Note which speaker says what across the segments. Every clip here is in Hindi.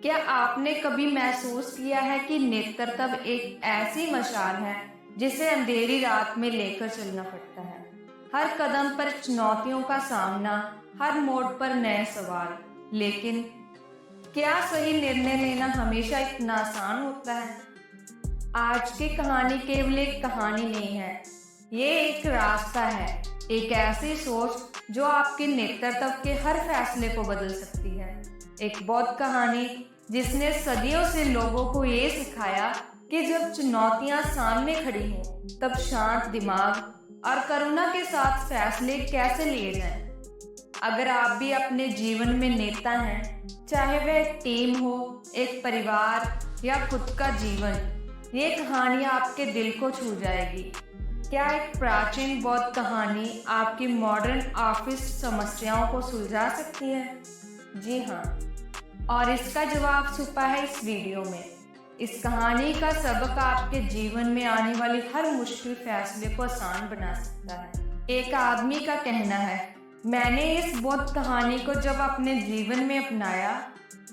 Speaker 1: क्या आपने कभी महसूस किया है कि नेतृत्व एक ऐसी मशाल है जिसे अंधेरी रात में लेकर चलना पड़ता है। हर कदम पर चुनौतियों का सामना, हर मोड़ पर नए सवाल। लेकिन क्या सही निर्णय लेना हमेशा इतना आसान होता है? आज की कहानी केवल एक कहानी नहीं है, ये एक रास्ता है, एक ऐसी सोच जो आपके नेतृत्व के हर फैसले को बदल सकती है। एक बौद्ध कहानी जिसने सदियों से लोगों को ये सिखाया कि जब चुनौतियां सामने खड़ी हों, तब शांत दिमाग और करुणा के साथ फैसले कैसे लिए जाएं। अगर आप भी अपने जीवन में नेता हैं, चाहे वह एक टीम हो, एक परिवार या खुद का जीवन, ये कहानी आपके दिल को छू जाएगी। क्या एक प्राचीन बौद्ध कहानी आपकी मॉडर्न ऑफिस समस्याओं को सुलझा सकती है? जी हाँ, और इसका जवाब छुपा है इस वीडियो में। इस कहानी का सबक आपके जीवन में आने वाली हर मुश्किल फैसले को आसान बना सकता है। एक आदमी का कहना है, मैंने इस बौद्ध कहानी को जब अपने जीवन में अपनाया,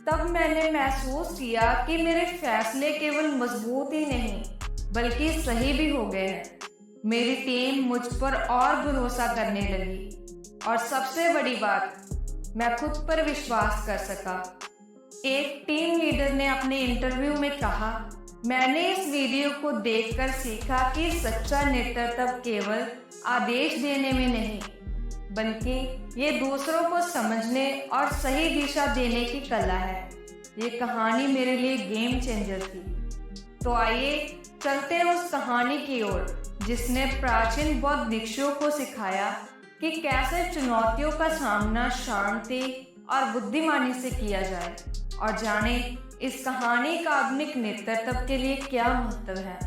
Speaker 1: तब मैंने महसूस किया कि मेरे फैसले केवल मजबूत ही नहीं बल्कि सही भी हो गए हैं। मेरी टीम मुझ पर और भरोसा करने लगी और सबसे बड़ी बात, मैं खुद पर विश्वास कर सका। एक टीम लीडर ने अपने इंटरव्यू में कहा, मैंने इस वीडियो को देखकर सीखा कि सच्चा नेतृत्व केवल आदेश देने में नहीं बल्कि ये दूसरों को समझने और सही दिशा देने की कला है। ये कहानी मेरे लिए गेम चेंजर थी। तो आइए चलते हैं उस कहानी की ओर जिसने प्राचीन बौद्ध भिक्षुओं को सिखाया कि कैसे चुनौतियों का सामना शांति और बुद्धिमानी से किया जाए, और जाने इस कहानी का आधुनिक नेतृत्व के लिए क्या महत्व है।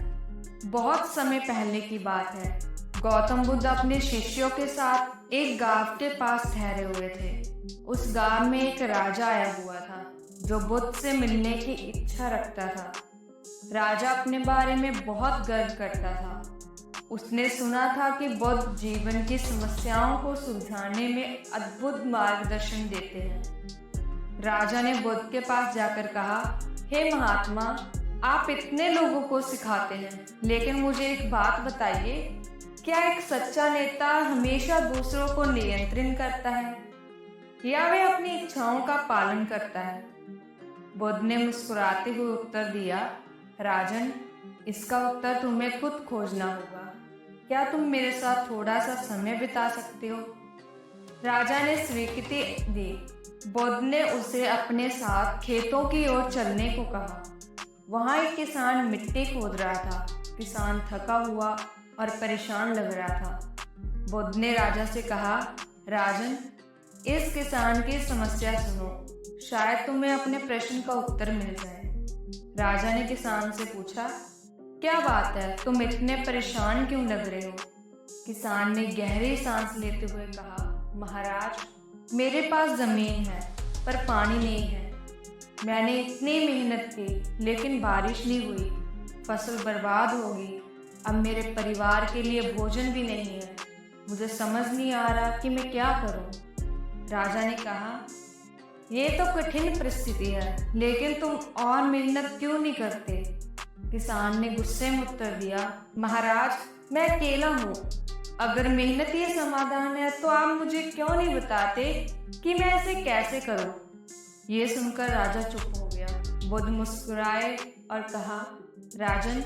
Speaker 1: बहुत समय पहले की बात है, गौतम बुद्ध अपने शिष्यों के साथ एक गांव के पास ठहरे हुए थे। उस गांव में एक राजा आया हुआ था जो बुद्ध से मिलने की इच्छा रखता था। राजा अपने बारे में बहुत गर्व करता था। उसने सुना था कि बुद्ध जीवन की समस्याओं को सुलझाने में अद्भुत मार्गदर्शन देते हैं। राजा ने बुद्ध के पास जाकर कहा, हे महात्मा, आप इतने लोगों को सिखाते हैं, लेकिन मुझे एक बात बताइए, क्या एक सच्चा नेता हमेशा दूसरों को नियंत्रित करता है या वे अपनी इच्छाओं का पालन करता है? बुद्ध ने मुस्कुराते हुए उत्तर दिया, राजन, इसका उत्तर तुम्हें खुद खोजना होगा। क्या तुम मेरे साथ थोड़ा सा समय बिता सकते हो? राजा ने स्वीकृति दी। बुद्ध ने उसे अपने साथ खेतों की ओर चलने को कहा। वहां एक किसान मिट्टी खोद रहा था। किसान थका हुआ और परेशान लग रहा था। बुद्ध ने राजा से कहा, राजन, इस किसान की समस्या सुनो, शायद तुम्हें अपने प्रश्न का उत्तर मिल जाए। राजा ने किसान से पूछा, क्या बात है, तुम इतने परेशान क्यों लग रहे हो? किसान ने गहरी सांस लेते हुए कहा, महाराज, मेरे पास जमीन है पर पानी नहीं है। मैंने इतनी मेहनत की लेकिन बारिश नहीं हुई, फसल बर्बाद हो गई। अब मेरे परिवार के लिए भोजन भी नहीं है। मुझे समझ नहीं आ रहा कि मैं क्या करूं। राजा ने कहा, ये तो कठिन परिस्थिति है, लेकिन तुम और मेहनत क्यों नहीं करते? किसान ने गुस्से में उत्तर दिया, महाराज, मैं अकेला हूँ। अगर मेहनत ही समाधान है तो आप मुझे क्यों नहीं बताते कि मैं इसे कैसे करूं? ये सुनकर राजा चुप हो गया। बुद्ध मुस्कुराए और कहा, राजन,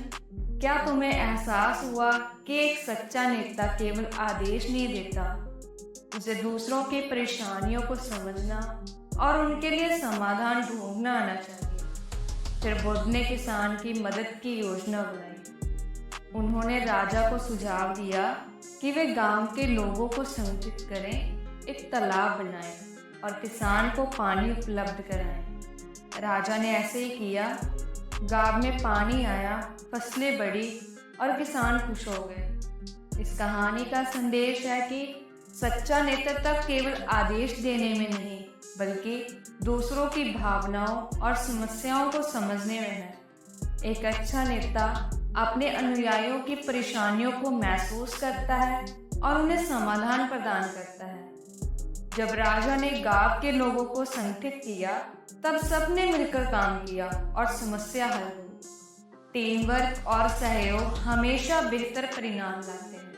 Speaker 1: क्या तुम्हें एहसास हुआ कि एक सच्चा नेता केवल आदेश नहीं देता, उसे दूसरों की परेशानियों को समझना और उनके लिए समाधान ढूंढना आना चाहिए। फिर बुद्ध ने किसान की मदद की योजना बनाई। उन्होंने राजा को सुझाव दिया कि वे गांव के लोगों को संगठित करें, एक तालाब बनाएं और किसान को पानी उपलब्ध कराएं। राजा ने ऐसे ही किया। गांव में पानी आया, फसलें बढ़ी और किसान खुश हो गए। इस कहानी का संदेश है कि सच्चा नेतृत्व केवल आदेश देने में नहीं बल्कि दूसरों की भावनाओं और समस्याओं को समझने में है। एक अच्छा नेता अपने अनुयायियों की परेशानियों को महसूस करता है और उन्हें समाधान प्रदान करता है। जब राजा ने गांव के लोगों को संगठित किया, तब सबने मिलकर काम किया और समस्या हल हुई। टीम वर्क और सहयोग हमेशा बेहतर परिणाम लाते हैं।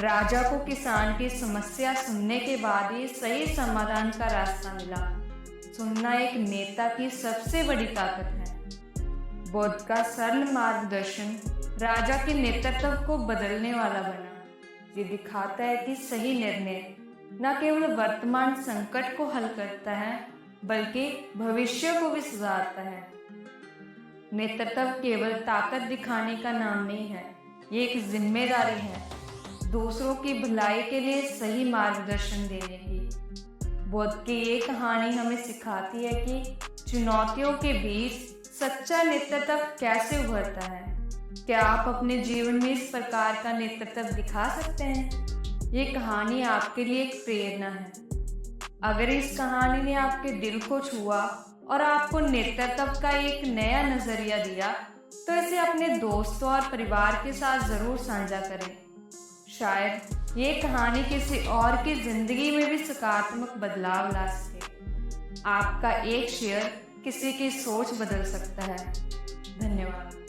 Speaker 1: राजा को किसान की समस्या सुनने के बाद ही सही समाधान का रास्ता मिला। सुनना एक नेता की सबसे बड़ी ताकत है। बुद्ध का सरल मार्गदर्शन राजा के नेतृत्व को बदलने वाला बना। ये दिखाता है कि सही निर्णय न केवल वर्तमान संकट को हल करता है, बल्कि भविष्य को भी सुधारता है। नेतृत्व केवल ताकत दिखाने का नाम नहीं है, ये एक जिम्मेदारी है, दूसरों की भलाई के लिए सही मार्गदर्शन देने की। बुद्ध की ये कहानी हमें सिखाती है कि चुनौतियों के बीच सच्चा नेतृत्व कैसे उभरता है। क्या आप अपने जीवन में इस प्रकार का नेतृत्व दिखा सकते हैं? ये कहानी आपके लिए एक प्रेरणा है। अगर इस कहानी ने आपके दिल को छुआ और आपको नेतृत्व का एक नया नजरिया दिया, तो इसे अपने दोस्तों और परिवार के साथ जरूर साझा करें। शायद ये कहानी किसी और की जिंदगी में भी सकारात्मक बदलाव ला सके। आपका एक शेयर किसी की सोच बदल सकता है। धन्यवाद।